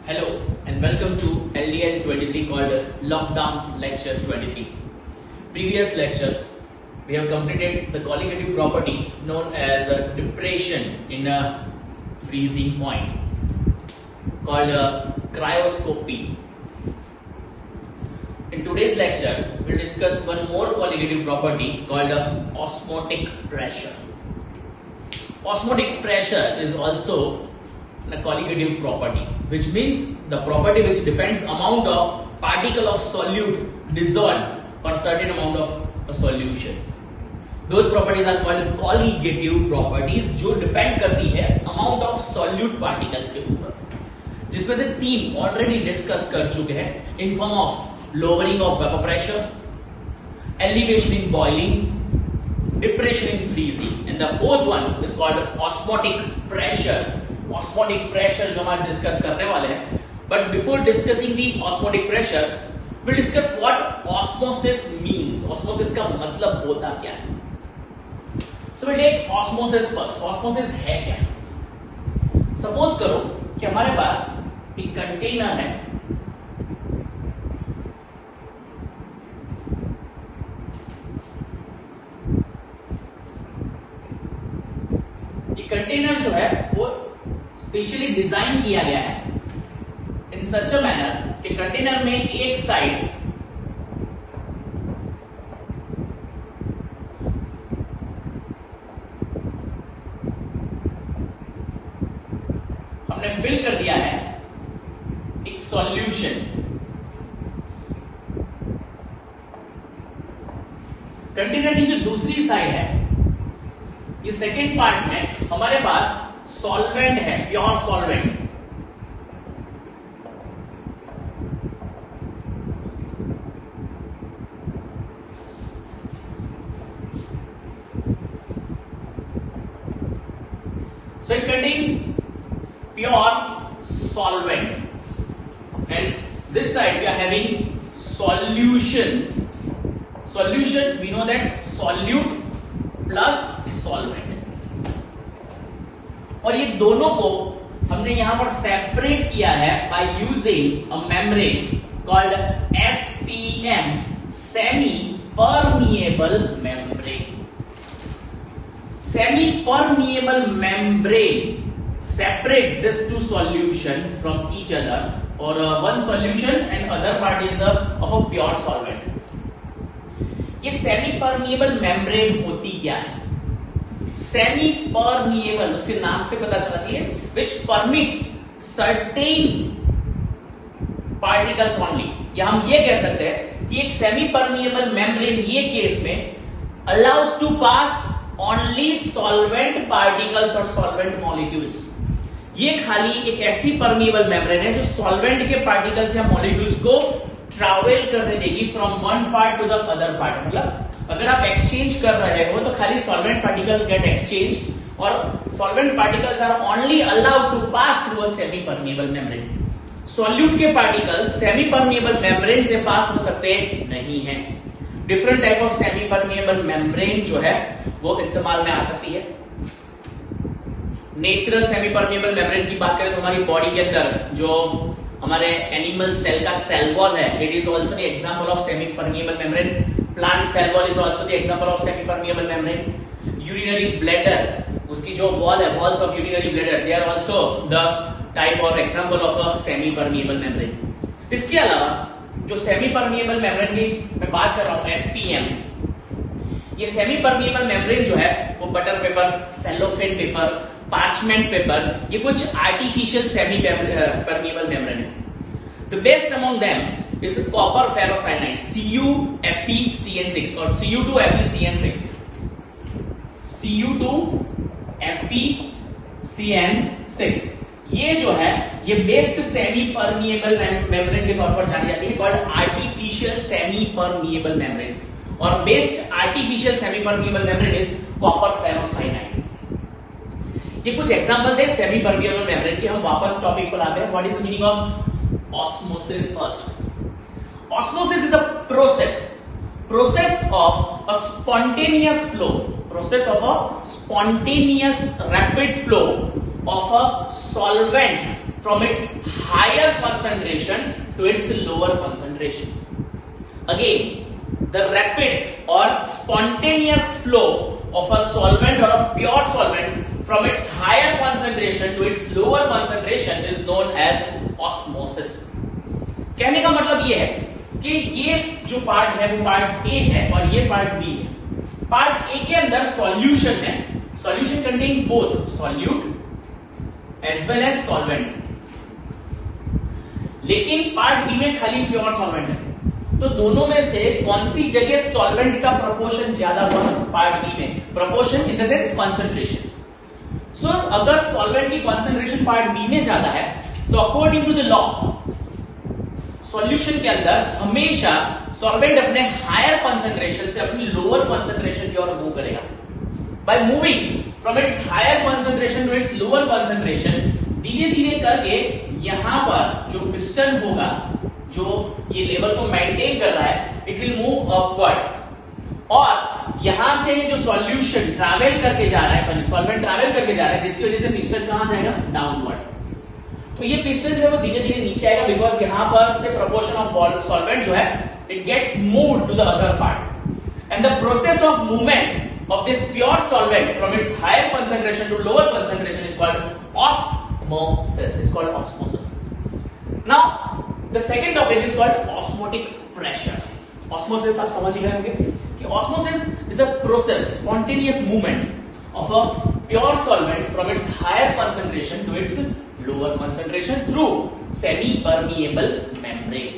Hello and welcome to LDL 23 called Lockdown Lecture 23. Previous lecture we have completed the colligative property known as depression in a freezing point called cryoscopy. In today's lecture we will discuss one more colligative property called osmotic pressure. Osmotic pressure is also a colligative property, which means the property which depends amount of particle of solute dissolved for certain amount of a solution. Those properties are called colligative properties, जो depend करती है amount of solute particles के ऊपर, जिसमें से तीन already discuss कर चुके हैं in form of lowering of vapour pressure, elevation in boiling, depression in freezing, and the fourth one is called osmotic pressure. Osmotic pressure जो हम डिस्कस करने वाले हैं, but before discussing the osmotic pressure, we'll discuss what osmosis means. Osmosis का मतलब होता क्या है? So we'll take osmosis first. Osmosis है क्या? Suppose करो कि हमारे पास एक कंटेनर है, कंटेनर जो है वो स्पेशली डिजाइन किया गया है इन सच अ मैनर कि कंटेनर में एक साइड हमने फिल कर दिया है एक सॉल्यूशन, कंटेनर की जो दूसरी साइड है ये सेकेंड पार्ट में हमारे पास सॉल्वेंट है, pure solvent. So it contains pure solvent, and this side we are having solution. Solution, we know that solute plus solvent, और ये दोनों को हमने यहां पर सेपरेट किया है by using a membrane called SPM, semi permeable membrane. Semi permeable membrane separates this two solution from each other, or one solution and other part is of a pure solvent. ये semi permeable membrane होती क्या है? Semi permeable उसके नाम से पता चला चाहिए, which permits certain particles only, या हम ये कह सकते हैं कि एक सेमी परमिएबल मेम्ब्रेन ये केस में allows to pass only solvent particles और सॉल्वेंट मॉलिक्यूल्स. ये खाली एक ऐसी परमिएबल मेम्ब्रेन है जो सॉल्वेंट के पार्टिकल्स या मॉलिक्यूल्स को ट्रैवल करने देगी from one part to the other part. मतलब अगर आप एक्सचेंज कर रहे हो तो खाली सॉल्वेंट पार्टिकल गेट एक्सचेंज, और solvent particles are only allowed to pass through a semi permeable membrane. Solute के पार्टिकल्स सेमी परमिएबल मेम्ब्रेन से पास हो सकते नहीं हैं. Different type of semi permeable membrane जो है वो इस्तेमाल में आ सकती है. नेचुरल सेमी परमिएबल मेम्ब्रेन की बात करें तो हमारी बॉडी के अंदर जो हमारे एनिमल सेल का सेल वॉल है, it is also the example of semi permeable membrane. Plant cell wall is also the example of semi permeable membrane. Urinary bladder, उसकी जो वॉल है, walls of urinary bladder, they are also the type और example of a semi permeable membrane. इसके अलावा जो semi permeable membrane की मैं बात कर रहा हूं, SPM, ये सेमी परमिएबल मेम्ब्रेन जो है वो butter paper, cellophane paper, parchment paper, ये कुछ आर्टिफिशियल सेमी परमिएबल मेम्ब्रेन है. The best among them is copper ferrocyanide, CuFeCN6 और Cu2FeCN6. Cu2FeCN6 ये जो है ये बेस्ट सेमी परमिएबल मेम्ब्रेन के तौर पर जानी जाती है, called artificial semi permeable membrane. और best artificial semi permeable membrane is copper ferrocyanide. ये कुछ एग्जांपल थे सेमी परमिएबल मेम्ब्रेन की. हम वापस टॉपिक पर आते हैं. What is the meaning of osmosis first? Osmosis is a process of a spontaneous flow, process of a spontaneous rapid flow of a solvent from its higher concentration to its lower concentration. Again, the rapid or spontaneous flow of a solvent or a pure solvent from its higher concentration to its lower concentration is known as osmosis. कहने का मतलब ये है कि ये जो part है वो पार्ट ए है और ये पार्ट बी है। पार्ट ए के अंदर सॉल्यूशन है, solution contains both solute as well as solvent, लेकिन पार्ट बी में खाली प्योर सॉल्वेंट है। तो दोनों में से कौन सी जगह सॉल्वेंट का प्रोपोर्शन ज्यादा हुआ? पार्ट बी में। Proportion in the sense concentration. So अगर सॉल्वेंट की कंसंट्रेशन पार्ट बी में ज्यादा है तो according to the law solution के अंदर हमेशा सॉल्वेंट अपने हायर कंसंट्रेशन से अपनी लोअर कंसंट्रेशन की ओर मूव करेगा। By moving from its higher concentration to its lower concentration, धीरे धीरे करके यहां पर जो पिस्टन होगा जो ये लेवल को मेंटेन कर रहा है, इट विल मूव अपवर्ड और यहां से जो सॉल्यूशन ट्रैवल करके जा रहा है, सॉल्वेंट ट्रैवल करके जा रहा है, जिसकी वजह से पिस्टन कहां जाएगा? डाउनवर्ड। तो ये पिस्टन जो है वो धीरे धीरे नीचे आएगा बिकॉज यहां पर से प्रोपोर्शन ऑफ सॉल्वेंट जो है it gets moved to the other part and the process of movement of this pure solvent from its higher concentration to lower concentration is called osmosis. Is called osmosis. Now the second topic is called osmotic pressure. Osmosis आप समझ गए होंगे कि osmosis is a process, spontaneous movement of a pure solvent from its higher concentration to its lower concentration through semi-permeable membrane.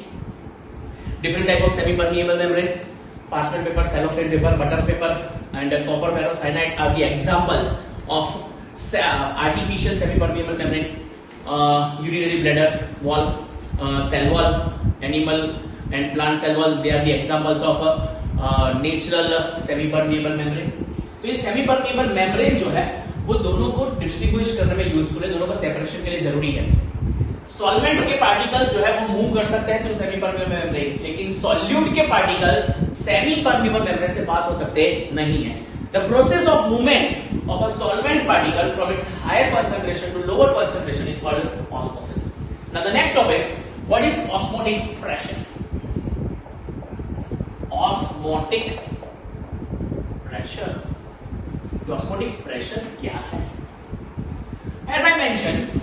Different type of semi-permeable membrane: parchment paper, cellophane paper, butter paper, and copper ferrocyanide are the examples of artificial semi-permeable membrane. Urinary bladder wall, cell wall, animal and plant cell wall, they are the examples of natural semi-permeable membrane. तो ये semi-permeable membrane जो है वो दोनों को distinguish करने में useful है, दोनों का सेपरेशन के लिए जरूरी है। सॉल्वेंट के पार्टिकल्स जो है वो मूव कर सकते हैं थ्रू सेमी परमेबल मेम्ब्रेन, लेकिन सॉल्यूट के पार्टिकल्स सेमी परमेबल मेम्ब्रेन से पास हो सकते नहीं है। The process of movement of a solvent particle from its higher concentration to lower concentration is called osmosis. Now the next topic, what is osmotic pressure? Osmotic pressure, osmotic pressure क्या है? As I mention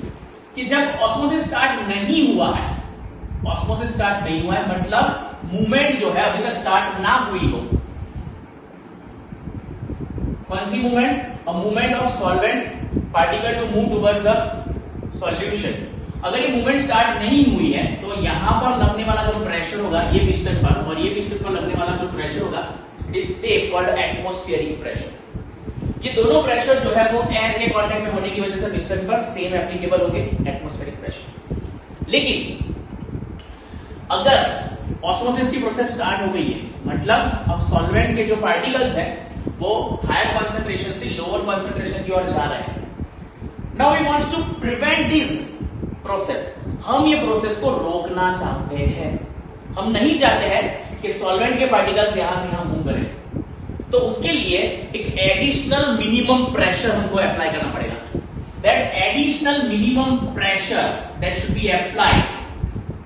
कि जब osmosis start नहीं हुआ है, osmosis start नहीं हुआ है मतलब मूवमेंट जो है अभी तक स्टार्ट ना हुई हो। कौन सी movement? A movement of solvent particle to move towards the solution. अगर ये मूवमेंट स्टार्ट नहीं हुई है तो यहां पर लगने वाला जो प्रेशर होगा ये पिस्टन पर, और ये पिस्टन पर लगने वाला जो प्रेशर होगा इज कॉल्ड एटमॉस्फेरिक प्रेशर। ये दोनों प्रेशर जो है वो एयर के कांटेक्ट में होने की वजह से पिस्टन पर सेम एप्लीकेबल होंगे, एटमॉस्फेरिक प्रेशर। लेकिन अगर ऑस्मोसिस की प्रोसेस स्टार्ट हो गई है, मतलब अब सॉल्वेंट के जो पार्टिकल्स हैं वो हायर कंसंट्रेशन से लोअर कंसंट्रेशन की ओर जा रहे हैं। Now we wants to prevent this process. हम ये प्रोसेस को रोकना चाहते हैं। हम नहीं चाहते हैं कि सॉल्वेंट के पार्टिकल्स यहां से यहां मूव करें, तो उसके लिए एक एडिशनल मिनिमम प्रेशर हमको अप्लाई करना पड़ेगा। That additional minimum pressure that should be applied,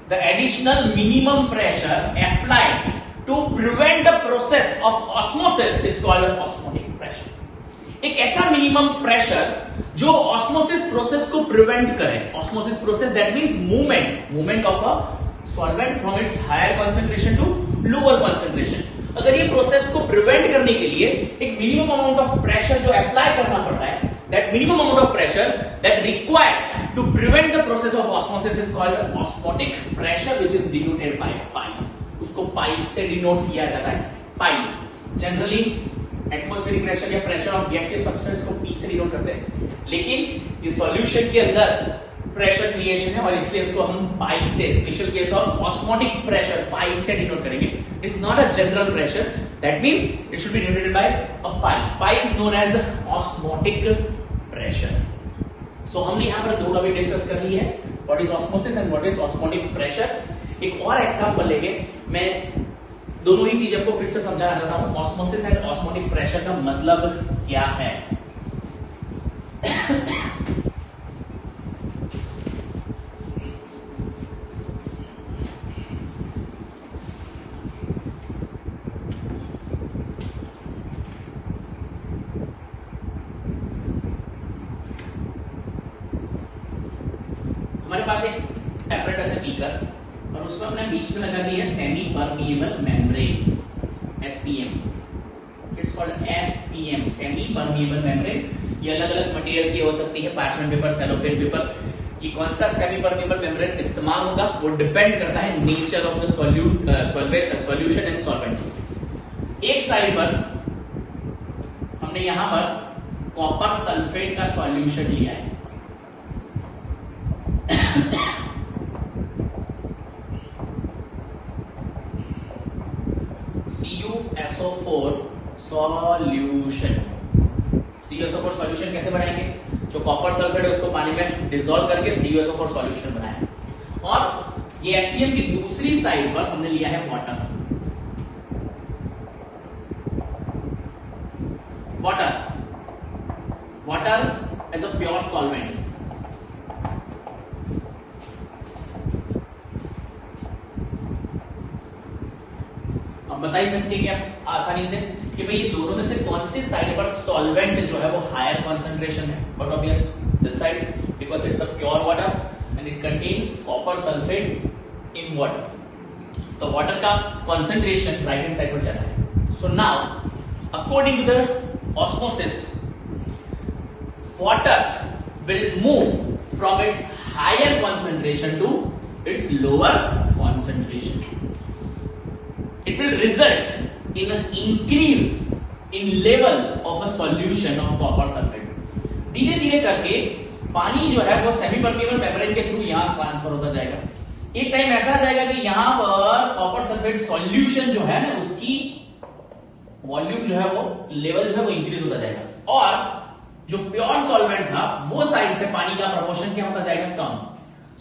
the additional minimum pressure applied to prevent the process of osmosis is called osmotic pressure. एक ऐसा मिनिमम प्रेशर जो ऑस्मोसिस प्रोसेस को prevent करे। Osmosis process that means movement of a solvent from its higher concentration to lower concentration. अगर ये process को prevent करने के लिए एक मिनिमम अमाउंट ऑफ प्रेशर जो अप्लाई करना पड़ता है, that minimum amount of pressure that required to prevent the process of osmosis is called osmotic pressure which is denoted by pi. उसको पाई से डिनोट किया जाता है। पाई जनरली एटमॉस्फेरिक प्रेशर या प्रेशर ऑफ गैस के substance को P से denote करते हैं, लेकिन ये सॉल्यूशन के अंदर प्रेशर क्रिएशन है और इसलिए इसको हम पाई से, special case of osmotic pressure, pi से डिनोट करेंगे। It's not a general pressure, that means it should be denoted by a pi. Pi is known as osmotic pressure. So हमने यहां पर दो टॉपिक डिस्कस कर ली है, what is osmosis and what is osmotic pressure. एक और example लेके मैं दोनों ही चीज आपको फिर से समझाना चाहता हूं। ऑस्मोसिस एंड ऑस्मोटिक प्रेशर का मतलब क्या है? हमारे पास एक एपरेटस है बीकर और उसमें हमने बीच में लगा दी है semi permeable membrane, SPM. It's called SPM, semi permeable membrane. ये अलग अलग मटेरियल की हो सकती है, पार्चमेंट पेपर, सेलोफेन पेपर। कि कौन सा सेमी परमिएबल मेम्ब्रेन इस्तेमाल होगा वो डिपेंड करता है nature of the solution and solvent. एक साइड पर हमने यहां पर कॉपर सल्फेट का सॉल्यूशन लिया है। CuSO4 solution. CuSO4 सॉल्यूशन कैसे बनाएंगे? जो कॉपर सल्फेट है उसको पानी में डिसॉल्व करके CuSO4 सॉल्यूशन बनाया। और ये एसपीएम की दूसरी साइड पर हमने लिया है water. Water as a pure solvent. अब बता ही सकते हैं क्या आसानी से कि भाई ये दोनों में से कौन सी साइड पर सॉल्वेंट जो है वो हायर कॉन्सेंट्रेशन है? But obvious this side, because it's a pure water and it contains copper sulphate in water. तो वाटर का कॉन्सेंट्रेशन राइट हैंड साइड पर ज्यादा है। So now according to the osmosis, water will move from its higher concentration to its lower concentration. It will result in an increase in level of a solution of copper sulfate. धीरे धीरे करके पानी जो है वो semi permeable membrane के through यहां transfer होता जाएगा। एक टाइम ऐसा आ जाएगा कि यहां पर कॉपर सल्फेट सॉल्यूशन जो है ना उसकी वॉल्यूम जो है वो लेवल जो है वो इंक्रीज होता जाएगा और जो प्योर सॉल्वेंट था वो साइड से पानी का प्रोपोर्शन क्या होता जाएगा? कम।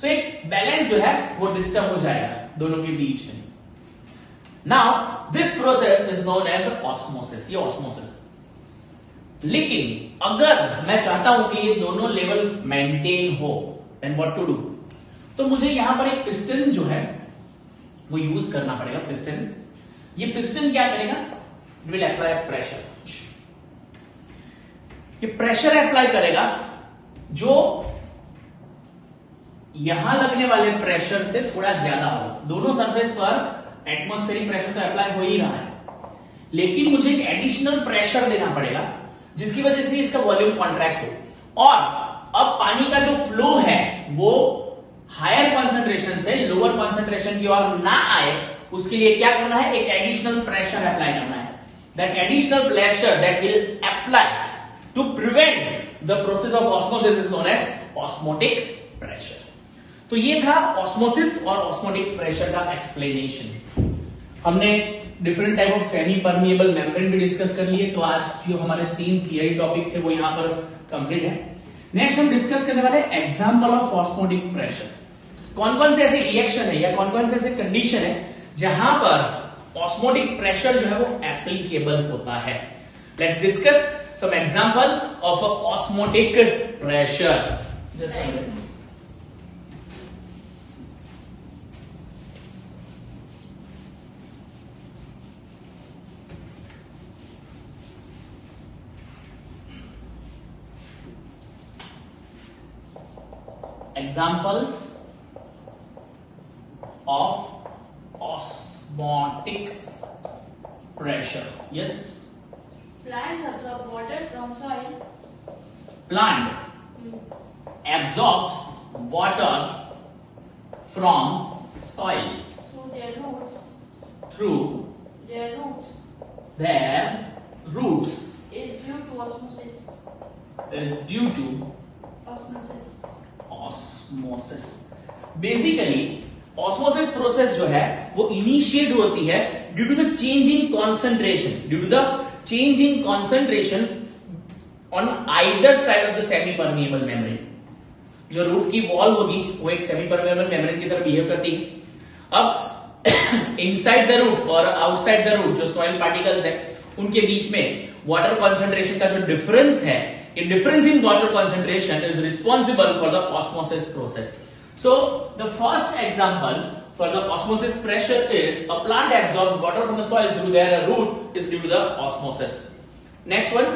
सो एक बैलेंस जो है वो डिस्टर्ब हो जाएगा दोनों के बीच में। Now this process is known as osmosis. ये ऑस्मोसिस। लेकिन अगर मैं चाहता हूं कि ये दोनों लेवल मेंटेन हो, देन व्हाट टू डू? तो मुझे यहां पर एक पिस्टन जो है वो यूज करना पड़ेगा। पिस्टन, ये पिस्टन क्या करेगा? It will apply pressure. ये प्रेशर अप्लाई करेगा जो यहां लगने वाले प्रेशर से थोड़ा ज्यादा होगा। दोनों सरफेस पर एटमॉस्फेरिक प्रेशर तो अप्लाई हो ही रहा है, लेकिन मुझे एक एडिशनल प्रेशर देना पड़ेगा जिसकी वजह से इसका वॉल्यूम कॉन्ट्रैक्ट हो और अब पानी का जो फ्लो है वो हायर कॉन्सेंट्रेशन से लोअर कॉन्सेंट्रेशन की ओर ना आए। उसके लिए क्या करना है? एक एडिशनल प्रेशर अप्लाई करना है। That additional pressure that will apply to prevent the process of osmosis is known as osmotic pressure. तो ये था osmosis और osmotic pressure का explanation। हमने different type of semi permeable membrane भी डिस्कस कर लिए। तो आज जो हमारे 3 थियरी टॉपिक थे वो यहां पर कंप्लीट है। नेक्स्ट हम डिस्कस करने वाले एग्जाम्पल ऑफ osmotic pressure। कौन कौन से ऐसे रिएक्शन है या कौन कौन से ऐसे कंडीशन है जहां पर osmotic pressure जो है वो एप्लीकेबल होता है। Let's discuss some example of a osmotic pressure. Just a minute. Examples of osmotic pressure. Yes. Plants absorb water from soil. Plant absorbs water from soil Through their roots. through Their roots their roots is due to osmosis. is due to Osmosis. osmosis. Basically, osmosis process जो है वो initiate होती है due to the change in concentration, due to the change in concentration on either side of the semi permeable membrane. जो root की wall होगी वो एक सेमी परमेबल मेम्ब्रेन की तरह बिहेव करती है। अब इनसाइड द रूट और आउटसाइड द रूट जो सॉइल पार्टिकल्स है उनके बीच में वाटर कॉन्सेंट्रेशन का जो डिफरेंस है, ये difference in water concentration is responsible for the osmosis process. So the first example for the osmosis pressure is a plant absorbs water from the soil through their root is due to the osmosis. Next one.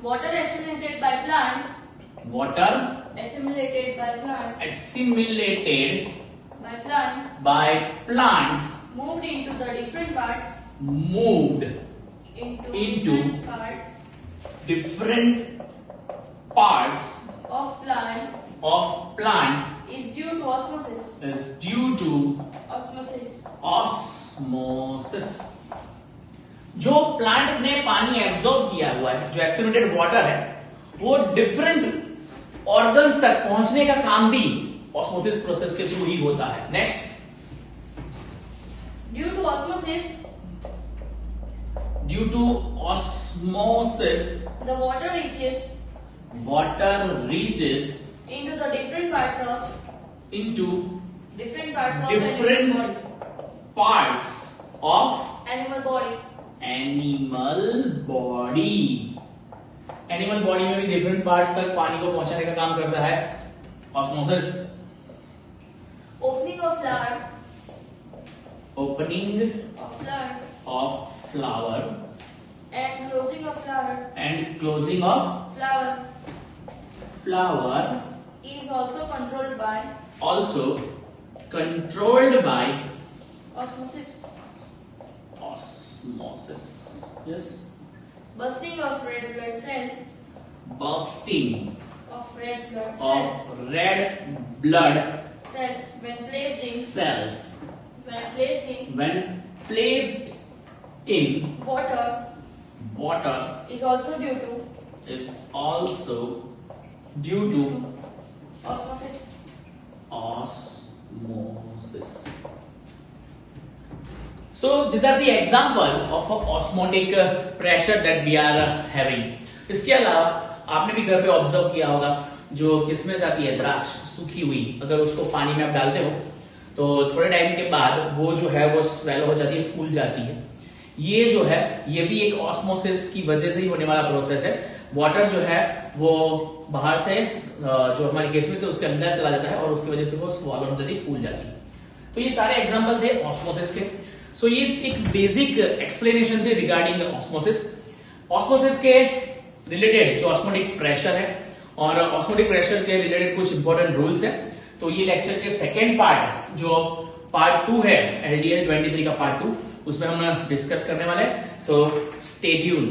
Water excreted by plants water assimilated by plants assimilated by plants moved into the different parts into different parts of plant is due to osmosis. जो plant ने पानी absorb किया हुआ है, जो estimated water है, वो different organs तक पहुंचने का काम भी ऑस्मोसिस प्रोसेस के थ्रू ही होता है. Next, due to osmosis the water reaches into the different parts of different parts of animal body. Animal body में भी डिफरेंट पार्ट्स तक पानी को पहुंचाने का काम करता है osmosis. Opening of flower and closing of flower is also controlled by osmosis. Yes. Bursting of red blood cells when placed in water is also due to osmosis. So these are the example of osmotic pressure that we are having. इसके अलावा आपने भी घर पे observe किया होगा, जो किस्में जाती है द्राक्ष सूखी हुई, अगर उसको पानी में आप डालते हो तो थोड़े टाइम के बाद वो जो है वो स्वेलो हो जाती है, फूल जाती है. ये जो है ये भी एक ऑस्मोसिस की वजह से ही होने वाला प्रोसेस है. वाटर जो है वो बाहर से जो हमारी किस्में से उसके अंदर चला जाता है और उसकी वजह से वो स्वॉलो हो जाती है, फूल जाती है. तो ये सारे एग्जाम्पल थे ऑस्मोसिस के. सो ये एक बेसिक एक्सप्लेनेशन थे रिगार्डिंग ऑस्मोसिस. ऑस्मोसिस के रिलेटेड जो ऑस्मोटिक प्रेशर है और ऑस्मोटिक प्रेशर के रिलेटेड कुछ इंपॉर्टेंट रूल्स हैं. तो ये लेक्चर के सेकेंड पार्ट जो पार्ट 2 है, LDL 23 का पार्ट 2, उसमें हम डिस्कस करने वाले हैं. So stay tuned.